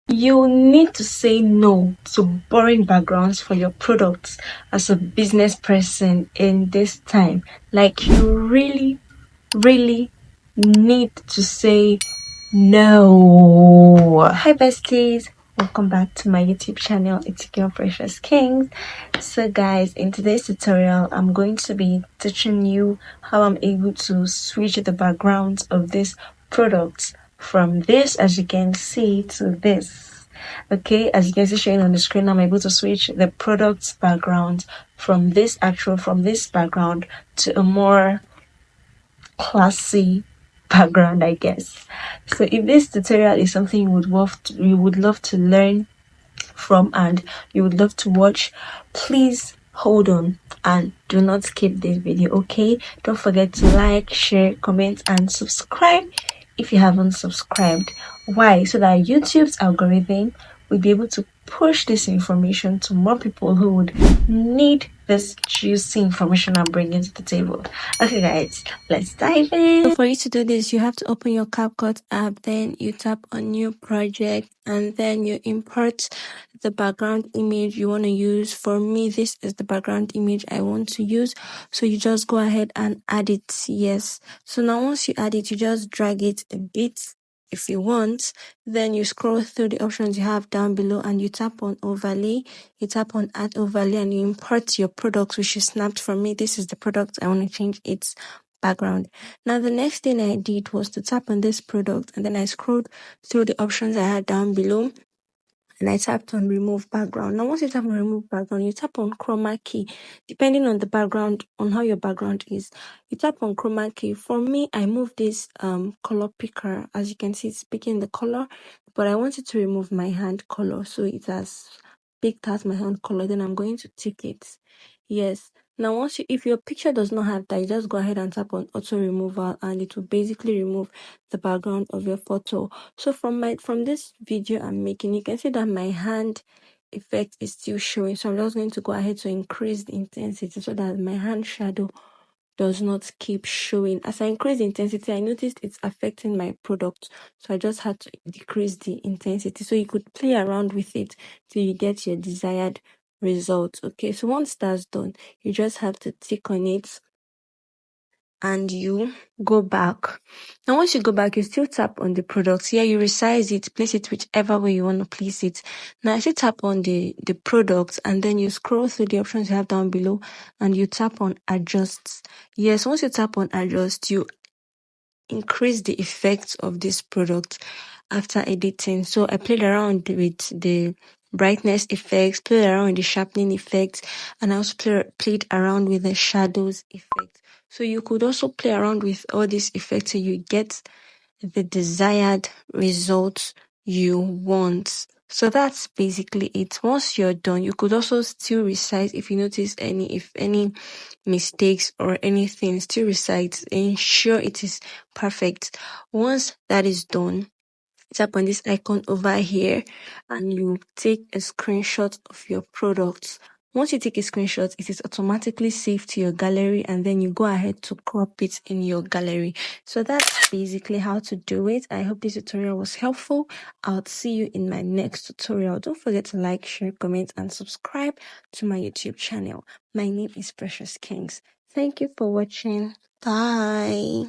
You need to say no to boring backgrounds for your products as a business person in this time. Like, you really, really need to say no. Hi besties, welcome back to my YouTube channel. It's your Precious Kings. So guys, in today's tutorial I'm going to be teaching you how I'm able to switch the backgrounds of this product from this, as you can see, to this. Okay, as you can see showing on the screen, I'm able to switch the product's background from this background to a more classy background, I guess. So if this tutorial is something you would love to learn from and you would love to watch, please hold on and do not skip this video. Okay, don't forget to like, share, comment and subscribe if you haven't subscribed. Why? So that YouTube's algorithm will be able to push this information to more people who would need this juicy information I'm bringing to the table. Okay guys, let's dive in. So for you to do this, you have to open your CapCut app, then you tap on new project, and then you import the background image you want to use. For me, this is the background image I want to use. So you just go ahead and add it. Yes. So now once you add it, you just drag it a bit if you want. Then you scroll through the options you have down below and you tap on overlay. You tap on add overlay and you import your product, which is snapped from me. This is the product I want to change its background. Now the next thing I did was to tap on this product and then I scrolled through the options I had down below and I tapped on remove background. Now once you tap on remove background, you tap on chroma key. Depending on the background, on how your background is, you tap on chroma key. For me, I moved this color picker. As you can see, it's picking the color, but I wanted to remove my hand color, so it has picked out my hand color. Then I'm going to tick it. Yes. Now, if your picture does not have that, you just go ahead and tap on auto removal, and it will basically remove the background of your photo. So from this video I'm making, you can see that my hand effect is still showing. So I'm just going to go ahead to increase the intensity so that my hand shadow does not keep showing. As I increase the intensity, I noticed it's affecting my product. So I just had to decrease the intensity. So you could play around with it till you get your desired result. Okay, so once that's done, you just have to tick on it and you go back. Now once you go back, you still tap on the product. Here you resize it, place it whichever way you want to place it. Now I still tap on the product and then you scroll through the options you have down below and you tap on adjust. Yes, once you tap on adjust, you increase the effects of this product after editing. So I played around with the brightness effects, played around with the sharpening effects, and I also played around with the shadows effect. So you could also play around with all these effects so you get the desired results you want. So that's basically it. Once you're done, you could also still resize if you notice any mistakes or anything, still resize, ensure it is perfect. Once that is done, tap on this icon over here and you take a screenshot of your products. Once you take a screenshot, it is automatically saved to your gallery and then you go ahead to crop it in your gallery. So that's basically how to do it. I hope this tutorial was helpful. I'll see you in my next tutorial. Don't forget to like, share, comment and subscribe to my YouTube channel. My name is Precious Kings. Thank you for watching. Bye.